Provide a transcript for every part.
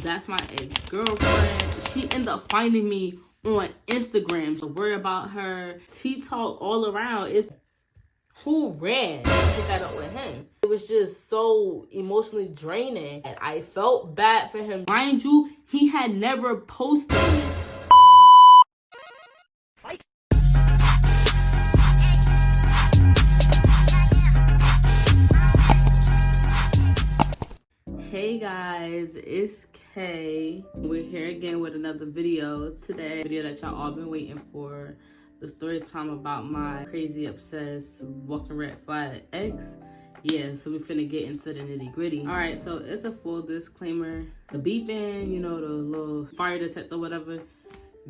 that's my ex-girlfriend. She ended up finding me on Instagram. So worry about her. T-talk all around. It's who ran to pick that up with him. It was just so emotionally draining. And I felt bad for him. Mind you, he had never posted me. Hey guys, it's Kaee. We're here again with another video today. Video that y'all all been waiting for. The story time about my crazy obsessed walking red flag ex. Yeah, so we finna get into the nitty gritty. All right, so it's a full disclaimer. The beeping, you know, the little fire detector, whatever.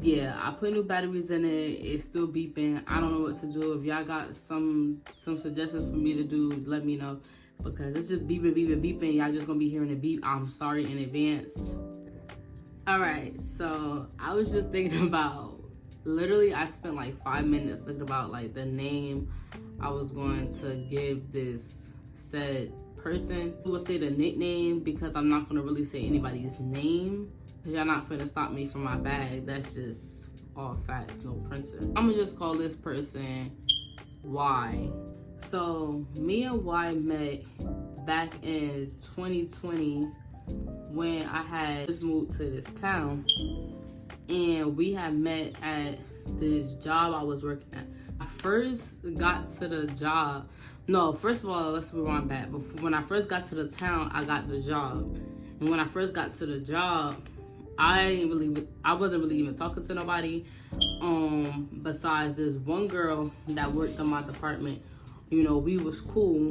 Yeah, I put new batteries in it. It's still beeping. I don't know what to do. If y'all got some suggestions for me to do, let me know. Because it's just beeping, beeping, beeping. Y'all just gonna be hearing the beep. I'm sorry in advance. All right, so I was just thinking about, literally I spent like 5 minutes thinking about like the name I was going to give this said person. I will say the nickname because I'm not gonna really say anybody's name. Cause y'all not finna stop me from my bag. That's just all facts, no printer. I'm gonna just call this person Y. So me and Y met back in 2020 when I had just moved to this town, and we had met at this job I was working at. I first got to the job. No, first of all, let's rewind back. Before, when I first got to the town, I got the job. And when I first got to the job, I wasn't really even talking to nobody besides this one girl that worked in my department. You know, we was cool,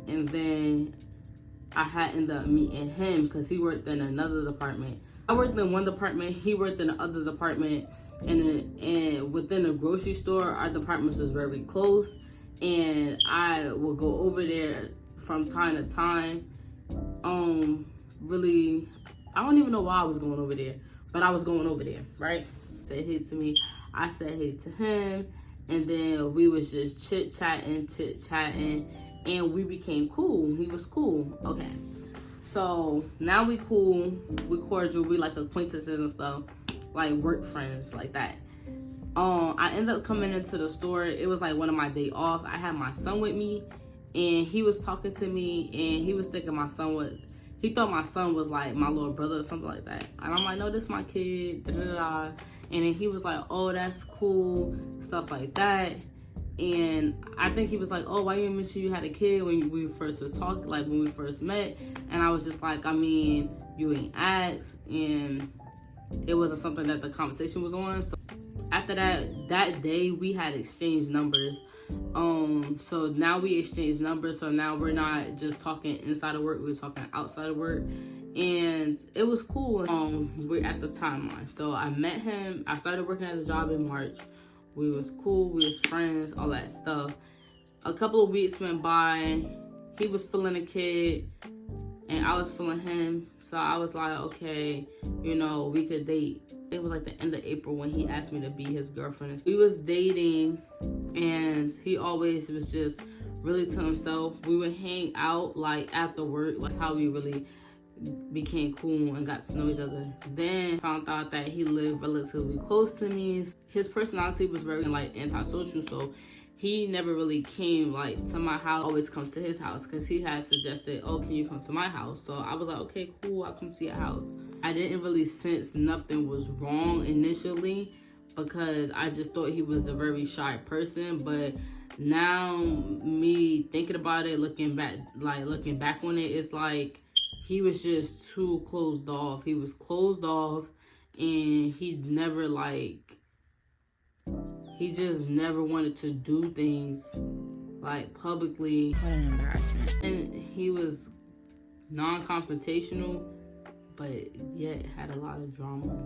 and then I had ended up meeting him because he worked in another department. I worked in one department, he worked in the other department, and within the grocery store, our departments was very close, and I would go over there from time to time. Really, I don't even know why I was going over there, but I was going over there, right? He said hey to me, I said hey to him. And then we was just chit-chatting, and we became cool. He was cool. Okay. So now we cool, we cordial, we like acquaintances and stuff, like work friends, like that. I ended up coming into the store. It was like one of my day off. I had my son with me, and he was talking to me, and he was thinking my son was, he thought my son was like my little brother or something like that. And I'm like, no, this my kid, da-da-da. And then he was like, oh, that's cool, stuff like that. And I think he was like, oh, why you didn't mention you had a kid when we first was talking, like when we first met? And I was just like, I mean, you ain't asked. And it wasn't something that the conversation was on. So after that day, we had exchanged numbers. So now we exchanged numbers. So now we're not just talking inside of work, we're talking outside of work. And it was cool. We're at the timeline. So I met him. I started working at the job in March. We was cool. We was friends. All that stuff. A couple of weeks went by. He was feeling a kid, and I was feeling him. So I was like, okay, you know, we could date. It was like the end of April when he asked me to be his girlfriend. We was dating, and he always was just really to himself. We would hang out like after work. That's how we really became cool and got to know each other. Then found out that he lived relatively close to me. His personality was very like antisocial, so he never really came like to my house. Always come to his house because he had suggested, oh, can you come to my house? So I was like, okay, cool, I'll come to your house. I didn't really sense nothing was wrong initially because I just thought he was a very shy person. But now me thinking about it, looking back on it, it's like he was just too closed off. He was closed off, and he just never wanted to do things like publicly. What an embarrassment. And he was non-confrontational, but yet had a lot of drama.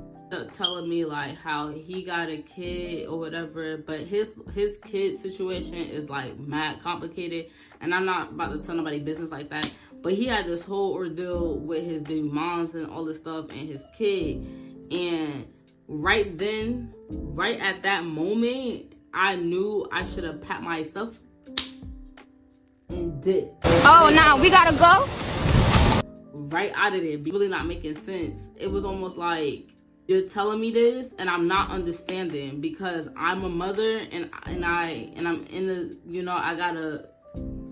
Telling me like how he got a kid or whatever, but his kid situation is like mad complicated, and I'm not about to tell nobody business like that. But he had this whole ordeal with his baby moms and all this stuff and his kid. And right then, right at that moment, I knew I should have packed myself and did. Oh, now we gotta go? right out of there, really not making sense. It was almost like, you're telling me this and I'm not understanding, because I'm a mother and I'm in the, you know, I got a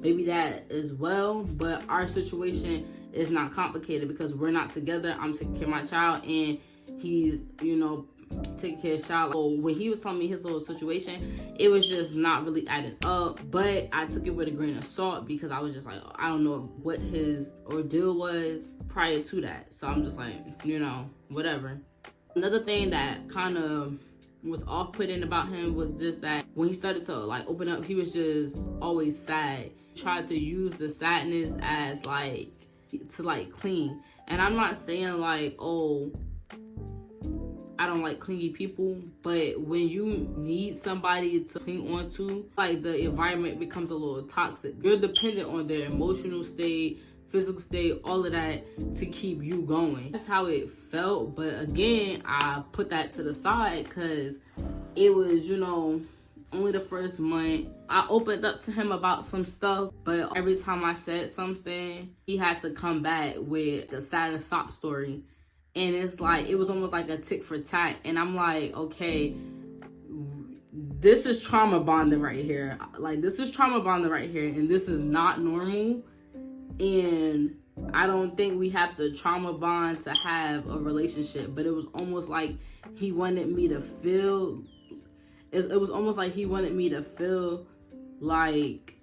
baby dad as well, but our situation is not complicated because we're not together. I'm taking care of my child and he's, you know, taking care of his child. So when he was telling me his little situation, it was just not really adding up, but I took it with a grain of salt because I was just like, I don't know what his ordeal was prior to that. So I'm just like, you know, whatever. Another thing that kind of was off-putting about him was just that when he started to like open up, he was just always sad. Tried to use the sadness as like to like clean. And I'm not saying like, oh, I don't like clingy people, but when you need somebody to cling on to, like the environment becomes a little toxic. You're dependent on their emotional state, physical state, all of that to keep you going. That's how it felt. But again, I put that to the side because it was, you know, only the first month. I opened up to him about some stuff, but every time I said something, he had to come back with a sad sob story. And it's like, it was almost like a tick for tat. And I'm like, okay, this is trauma bonding right here. Like, this is trauma bonding right here. And this is not normal. And I don't think we have to trauma bond to have a relationship. But it was almost like he wanted me to feel, it was almost like he wanted me to feel like,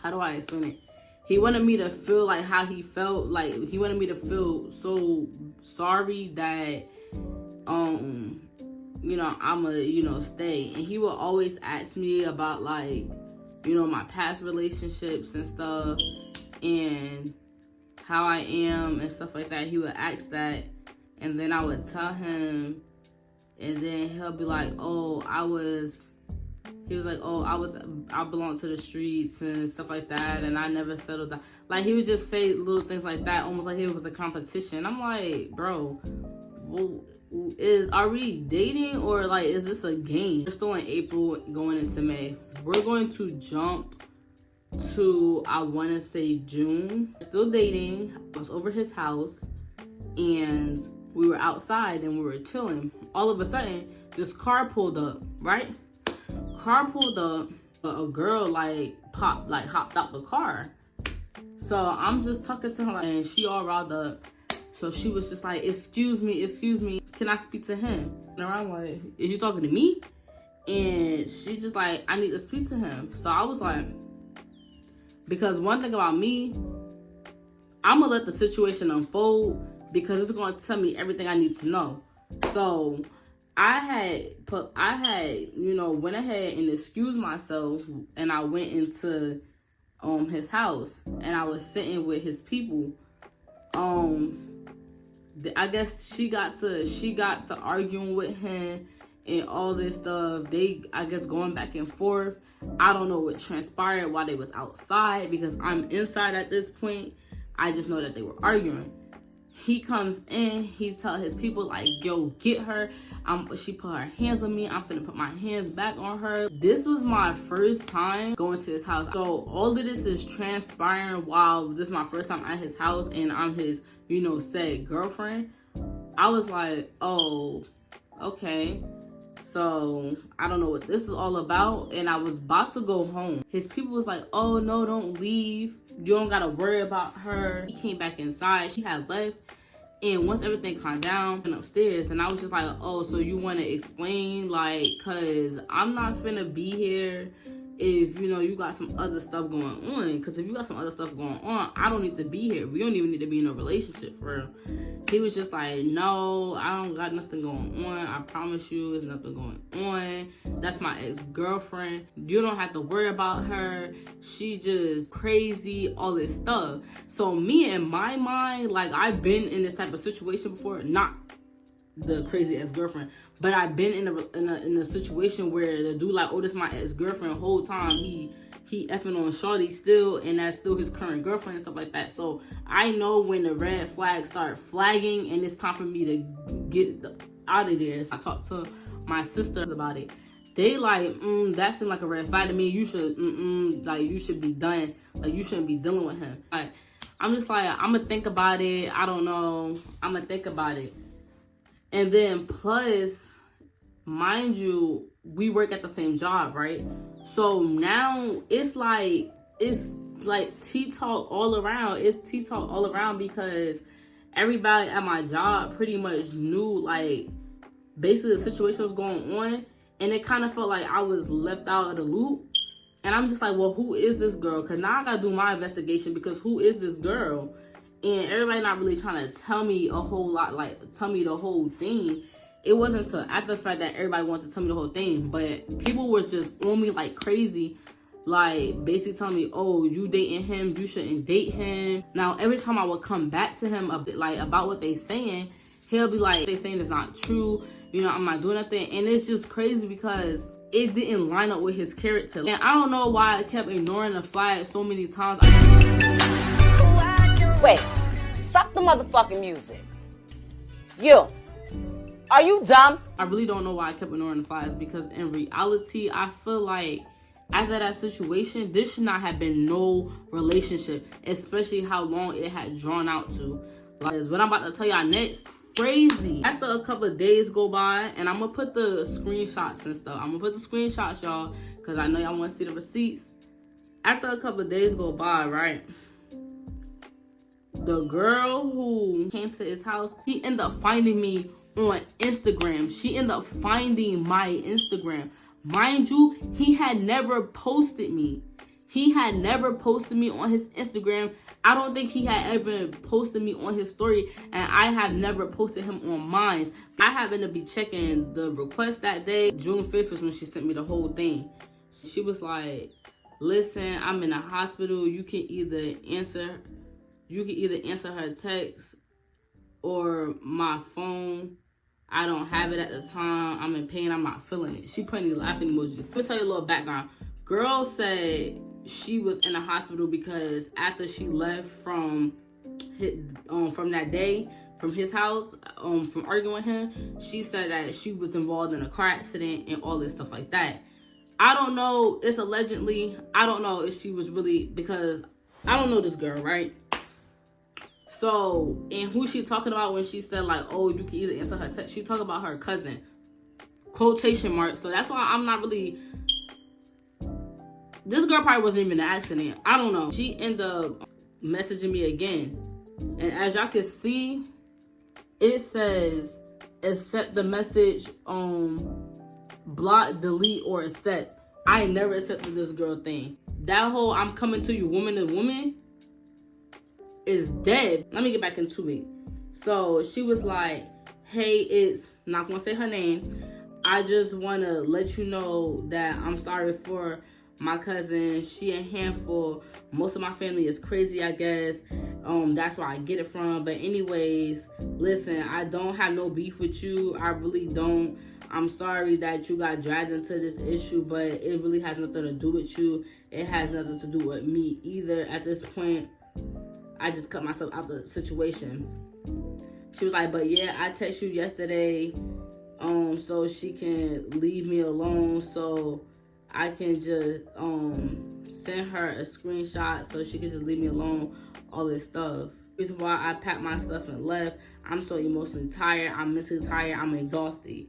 how do I explain it? He wanted me to feel like how he felt. Like, he wanted me to feel so sorry that, you know, I'ma, you know, stay. And he would always ask me about, like, you know, my past relationships and stuff and how I am and stuff like that. He would ask that, and then I would tell him, and then he'll be like, oh, he was like, oh, I belong to the streets and stuff like that, and I never settled down. Like, he would just say little things like that, almost like it was a competition. I'm like, bro, well, are we dating or like is this a game? We're still in April going into May. We're going to jump to, I want to say, June. Still dating. I was over his house and we were outside and we were chilling. All of a sudden, this car pulled up, right? Car pulled up, a girl hopped out the car. So I'm just talking to her and she all riled up. So she was just like, excuse me, can I speak to him? And I'm like, is you talking to me? And she just like, I need to speak to him. So I was like, because one thing about me, I'm gonna let the situation unfold because it's gonna tell me everything I need to know. So I had, you know, went ahead and excused myself, and I went into his house, and I was sitting with his people. I guess she got to arguing with him and all this stuff. They, I guess, going back and forth. I don't know what transpired while they was outside because I'm inside at this point. I just know that they were arguing. He comes in, he tell his people like, yo, get her. She put her hands on me. I'm finna put my hands back on her. This was my first time going to his house. So all of this is transpiring while this is my first time at his house and I'm his, you know, said girlfriend. I was like, oh, okay. So I don't know what this is all about. And I was about to go home. His people was like, oh no, don't leave. You don't gotta worry about her. He came back inside. She had left. And once everything calmed down, and upstairs, and I was just like, oh, so you want to explain, like, cause I'm not finna be here if, you know, you got some other stuff going on. Cause if you got some other stuff going on, I don't need to be here. We don't even need to be in a relationship for real. He was just like, no, I don't got nothing going on. I promise you, there's nothing going on. That's my ex-girlfriend. You don't have to worry about her. She just crazy, all this stuff. So me, in my mind, like, I've been in this type of situation before. Not the crazy ex-girlfriend, but I've been in a situation where the dude like, oh, this is my ex-girlfriend. The whole time he effing on shorty still, and that's still his current girlfriend and stuff like that. So I know when the red flags start flagging and it's time for me to get out of there. So I talked to my sisters about it. They like, that seemed like a red flag to me. You should, like, you should be done. Like, you shouldn't be dealing with him. Like, I'm just like, I'm gonna think about it. I don't know. I'm gonna think about it. And then plus, mind you, we work at the same job, right? So now it's like tea talk all around. It's tea talk all around because everybody at my job pretty much knew, like, basically the situation was going on. And it kind of felt like I was left out of the loop. And I'm just like, well, who is this girl? Because now I got to do my investigation, because who is this girl? And everybody not really trying to tell me a whole lot, like, tell me the whole thing. It wasn't until after the fact that everybody wanted to tell me the whole thing. But people were just on me like crazy. Like, basically telling me, oh, you dating him, you shouldn't date him. Now, every time I would come back to him about what they saying, he'll be like, they saying it's not true. You know, I'm not doing nothing. And it's just crazy because it didn't line up with his character. And I don't know why I kept ignoring the flag so many times. Wait, stop the motherfucking music. You, are you dumb? I really don't know why I kept ignoring the flags, because in reality, I feel like after that situation, this should not have been no relationship, especially how long it had drawn out to. Like, what I'm about to tell y'all next, crazy. After a couple of days go by, and I'm gonna put the screenshots and stuff. I'm gonna put the screenshots, y'all, because I know y'all want to see the receipts. After a couple of days go by, right, the girl who came to his house, she ended up finding me on Instagram. She ended up finding my Instagram. Mind you, he had never posted me. He had never posted me on his Instagram. I don't think he had ever posted me on his story, and I have never posted him on mine. I happened to be checking the request that day. June 5th is when she sent me the whole thing. She was like, listen, I'm in a hospital. You can either answer her text or my phone. I don't have it at the time. I'm in pain. I'm not feeling it. She put any laughing emojis. Let me tell you a little background. Girl said she was in the hospital because after she left from that day, from his house, from arguing with him, she said that she was involved in a car accident and all this stuff like that. I don't know. It's allegedly. I don't know if she was really, because I don't know this girl, right? So, and who she talking about when she said, like, oh, you can either answer her text, she talking about her cousin. Quotation marks. So that's why I'm not really, this girl probably wasn't even an accident. I don't know. She ended up messaging me again. And as y'all can see, it says, accept the message, block, delete, or accept. I ain't never accepted this girl thing. That whole I'm coming to you woman to woman is dead. Let me get back into it. So she was like, hey, it's not gonna say her name. I just wanna let you know that I'm sorry for my cousin. She a handful. Most of my family is crazy, I guess. That's where I get it from. But anyways, listen, I don't have no beef with you. I really don't. I'm sorry that you got dragged into this issue, but it really has nothing to do with you. It has nothing to do with me either. At this point, I just cut myself out the situation. She was like, but yeah, I text you yesterday, so she can leave me alone, so I can just send her a screenshot so she can just leave me alone, all this stuff. Reason why I packed my stuff and left. I'm so emotionally tired. I'm mentally tired. I'm exhausted.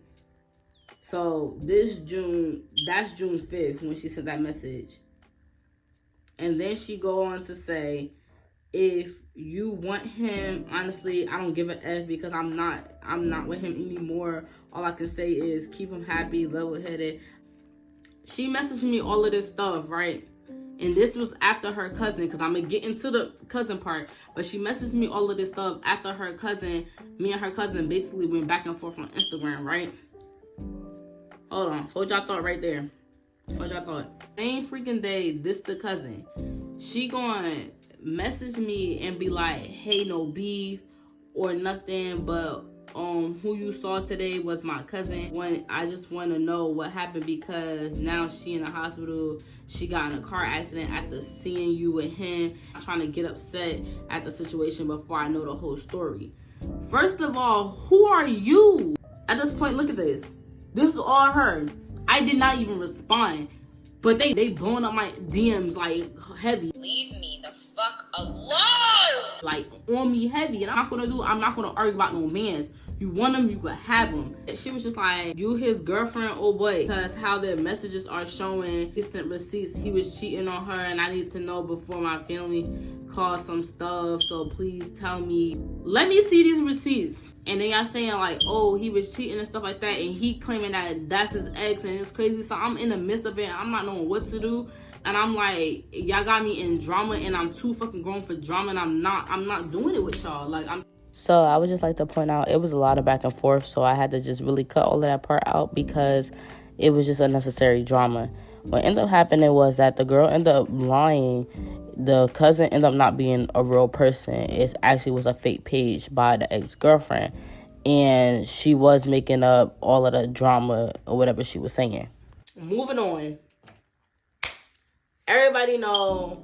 So this June, that's June 5th when she sent that message. And then she go on to say, if you want him, honestly, I don't give a F, because I'm not with him anymore. All I can say is keep him happy, level-headed. She messaged me all of this stuff, right? And this was after her cousin, because I'm going to get into the cousin part. But she messaged me all of this stuff after her cousin, me and her cousin basically went back and forth on Instagram, right? Hold on. Hold y'all thought right there. Hold y'all thought. Same freaking day, this the cousin. She going message me and be like, hey, no beef or nothing, but who you saw today was my cousin. When I just want to know what happened, because now she in the hospital. She got in a car accident after seeing you with him. I'm trying to get upset at the situation before I know the whole story. First of all, who are you? At this point, look at this. This is all her. I did not even respond. But they blowing up my DMs like heavy. Leave me the fuck alone! Like on me heavy. And I'm not gonna argue about no mans. You want them, you could have them. She was just like, you his girlfriend, oh boy. Because how their messages are showing distant receipts. He was cheating on her and I need to know before my family calls some stuff. So please tell me. Let me see these receipts. And then y'all saying like, oh, he was cheating and stuff like that. And he claiming that that's his ex and it's crazy. So I'm in the midst of it. I'm not knowing what to do. And I'm like, y'all got me in drama and I'm too fucking grown for drama. And I'm not doing it with y'all. Like, So I would just like to point out, it was a lot of back and forth. So I had to just really cut all of that part out because it was just unnecessary drama. What ended up happening was that the girl ended up lying. The cousin ended up not being a real person. It actually was a fake page by the ex-girlfriend. And she was making up all of the drama or whatever she was saying. Moving on. Everybody know,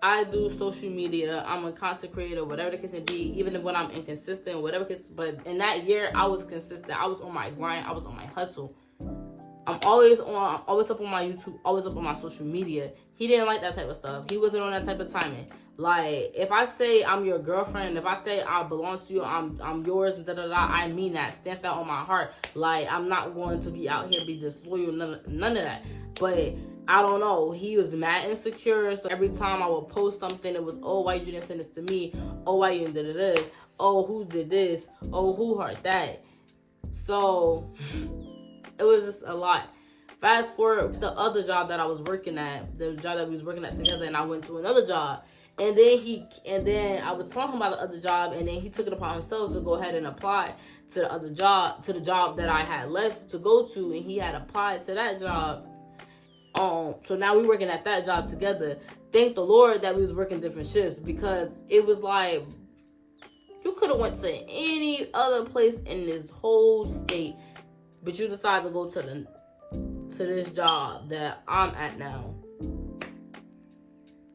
I do social media. I'm a content creator, whatever the case may be, even when I'm inconsistent, whatever case. But in that year, I was consistent. I was on my grind. I was on my hustle. I'm always up on my YouTube, always up on my social media. He didn't like that type of stuff. He wasn't on that type of timing. Like, if I say I'm your girlfriend, if I say I belong to you, I'm yours, and da-da-da, I mean that. Stamp that on my heart. Like, I'm not going to be out here be disloyal, none of that. But I don't know. He was mad insecure. So every time I would post something, it was, oh, why you didn't send this to me? Oh, why you didn't da-da-da? Oh, who did this? Oh, who hurt that? So it was just a lot. Fast forward, the other job that I was working at, the job that we was working at together, and I went to another job. And then I was telling him about the other job, and then he took it upon himself to go ahead and apply to the other job, to the job that I had left to go to, and he had applied to that job. So now we working at that job together. Thank the Lord that we was working different shifts, because it was like, you could have went to any other place in this whole state, but you decided to go to this job that I'm at now.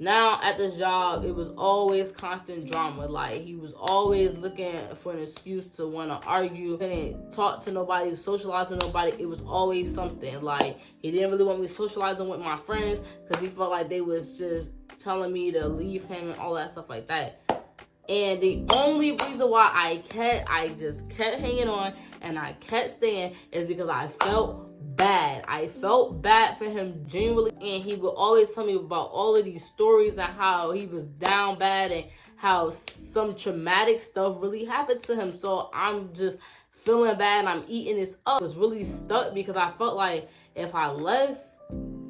Now at this job, it was always constant drama. Like, he was always looking for an excuse to want to argue. Couldn't talk to nobody, socialize with nobody. It was always something. Like, he didn't really want me socializing with my friends because he felt like they was just telling me to leave him and all that stuff like that. And the only reason why I just kept hanging on and I kept staying is because I felt bad. I felt bad for him genuinely, and he would always tell me about all of these stories and how he was down bad and how some traumatic stuff really happened to him. So I'm just feeling bad and I'm eating this up. I was really stuck because I felt like if I left,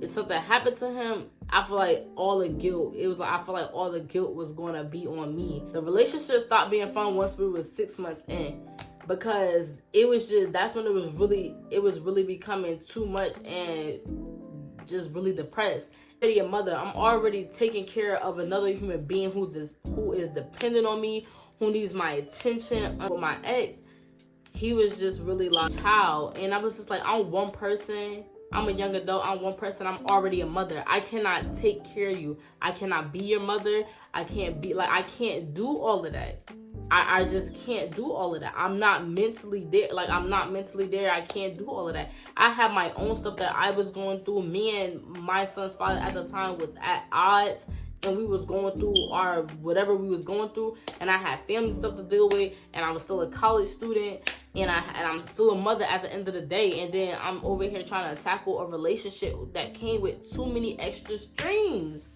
if something happened to him, I feel like all the guilt, I feel like all the guilt was going to be on me. The relationship stopped being fun once we were 6 months in, because it was just, that's when it was really becoming too much and just really depressed. I'm a mother. I'm already taking care of another human being who is dependent on me, who needs my attention. With my ex, he was just really like a child, and I was just like, I'm one person. I'm a young adult. I'm one person. I'm already a mother. I cannot take care of you. I cannot be your mother. I can't do all of that. I just can't do all of that. I'm not mentally there. I can't do all of that. I have my own stuff that I was going through. Me and my son's father at the time was at odds, and we was going through our whatever we was going through, and I had family stuff to deal with, and I was still a college student, and I'm still a mother at the end of the day. And then I'm over here trying to tackle a relationship that came with too many extra strings.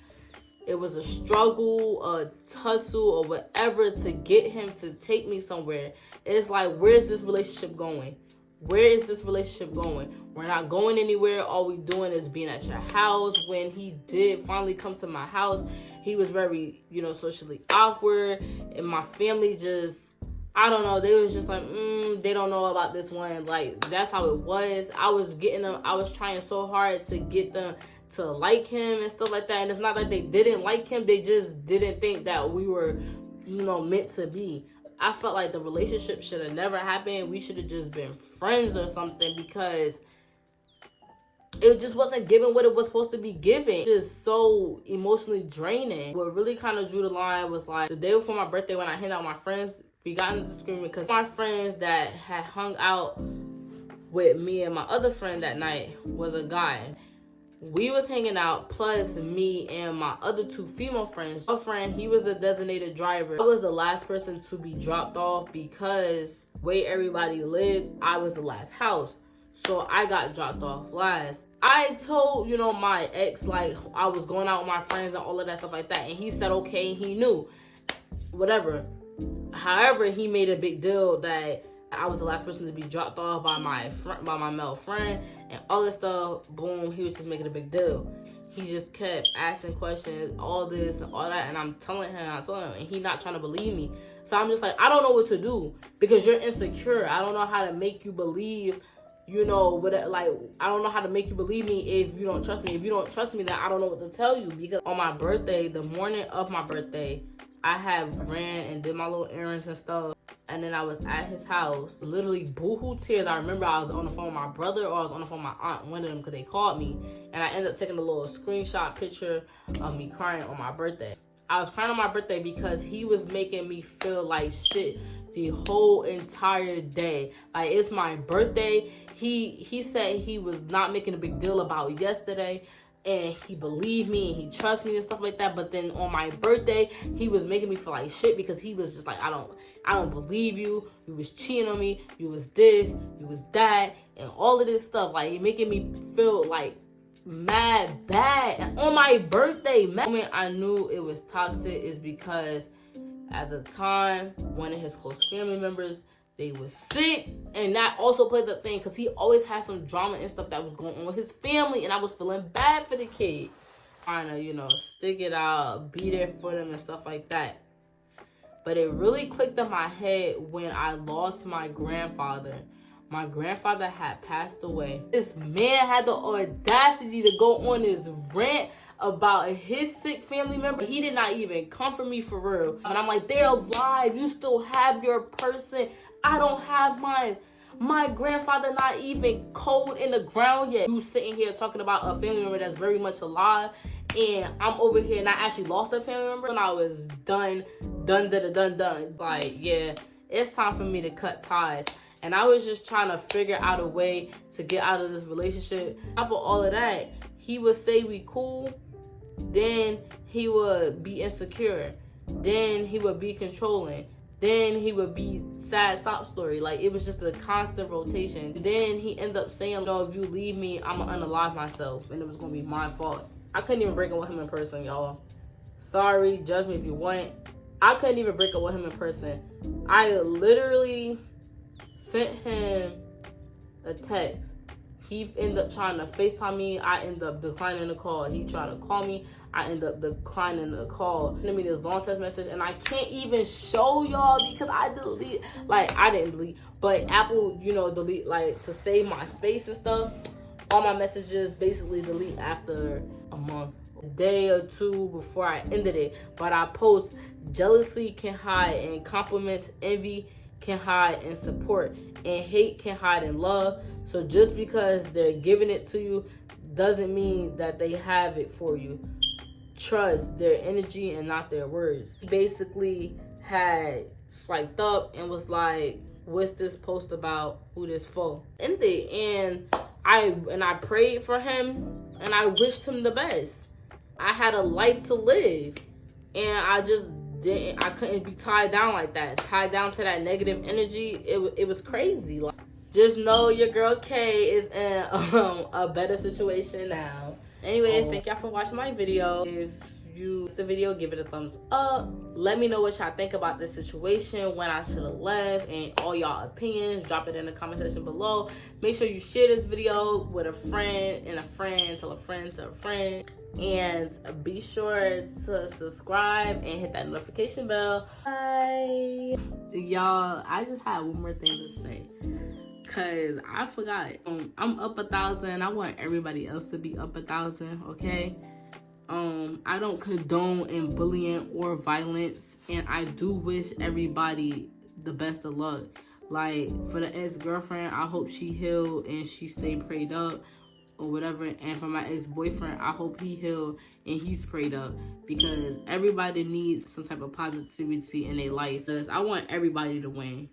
It was a struggle, a tussle, or whatever to get him to take me somewhere. It's like, where's this relationship going? Where is this relationship going? We're not going anywhere. All we doing is being at your house. When he did finally come to my house, he was very, socially awkward. And my family just, I don't know, they was just like, they don't know about this one. Like, that's how it was. I was getting them, I was trying so hard to get them to like him and stuff like that. And it's not like they didn't like him, they just didn't think that we were, meant to be. I felt like the relationship should have never happened. We should have just been friends or something, because it just wasn't given what it was supposed to be given. Just so emotionally draining. What really kind of drew the line was like the day before my birthday, when I handed out my friends, we got into disagreement because my friends that had hung out with me and my other friend that night was a guy. We was hanging out, plus me and my other two female friends. My friend, he was a designated driver. I was the last person to be dropped off because the way everybody lived, I was the last house. So I got dropped off last. I told, my ex, like, I was going out with my friends and all of that stuff like that. And he said, okay, he knew. Whatever. However, he made a big deal that I was the last person to be dropped off by my male friend and all this stuff. Boom, he was just making a big deal. He just kept asking questions, all this and all that, and I'm telling him, and he not trying to believe me. So I'm just like, I don't know what to do because you're insecure. I don't know how to make you believe, I don't know how to make you believe me if you don't trust me. If you don't trust me, then I don't know what to tell you. Because on my birthday, the morning of my birthday, I have ran and did my little errands and stuff. And then I was at his house, literally boohoo tears. I remember I was on the phone with my brother or I was on the phone with my aunt, one of them, because they called me. And I ended up taking a little screenshot picture of me crying on my birthday. I was crying on my birthday because he was making me feel like shit the whole entire day. Like, it's my birthday. He said he was not making a big deal about yesterday. And he believed me and he trusts me and stuff like that. But then on my birthday, he was making me feel like shit because he was just like, I don't believe you. You was cheating on me. You was this. You was that. And all of this stuff. Like, making me feel like mad bad. And on my birthday, the moment I knew it was toxic is because at the time, one of his close family members, they was sick, and that also played the thing because he always had some drama and stuff that was going on with his family, and I was feeling bad for the kid. Trying to, stick it out, be there for them and stuff like that. But it really clicked in my head when I lost my grandfather. My grandfather had passed away. This man had the audacity to go on this rant about his sick family member. He did not even comfort me for real. And I'm like, they're alive. You still have your person. I don't have mine. My grandfather not even cold in the ground yet. You sitting here talking about a family member that's very much alive, and I'm over here and I actually lost a family member and I was done. Like, yeah, it's time for me to cut ties. And I was just trying to figure out a way to get out of this relationship. On top of all of that, he would say we cool, then he would be insecure, then he would be controlling, then he would be sad stop story. Like, it was just a constant rotation. Then he ended up saying, if you leave me, I'm gonna unalive myself, and it was gonna be my fault. I couldn't even break up with him in person, y'all. Sorry, judge me if you want. I couldn't even break up with him in person. I literally sent him a text. He ended up trying to FaceTime me. I ended up declining the call. He tried to call me. I ended up declining the call. Sending me this long text message, and I can't even show y'all because I didn't delete, but Apple, delete, like, to save my space and stuff. All my messages basically delete after a month, a day or two before I ended it. But I post, jealousy can hide in compliments, envy can hide in support, and hate can hide in love. So just because they're giving it to you doesn't mean that they have it for you. Trust their energy and not their words. He basically had swiped up and was like, what's this post about? Who this for? Ended. And I prayed for him and I wished him the best. I had a life to live, and I couldn't be tied down like that. Tied down to that negative energy. It was crazy. Like, just know your girl Kaee is in a better situation now. Anyways, thank y'all for watching my video. If you like the video, give it a thumbs up. Let me know what y'all think about this situation, when I should have left, and all y'all opinions. Drop it in the comment section below. Make sure you share this video with a friend and a friend, tell a friend to a friend. And be sure to subscribe and hit that notification bell. Bye. Y'all, I just had one more thing to say, cause I forgot. I'm up 1,000. I want everybody else to be up 1,000, okay? I don't condone bullying or violence, and I do wish everybody the best of luck. Like, for the ex-girlfriend, I hope she healed and she stayed prayed up or whatever. And for my ex-boyfriend, I hope he healed and he's prayed up, because everybody needs some type of positivity in their life. Because I want everybody to win.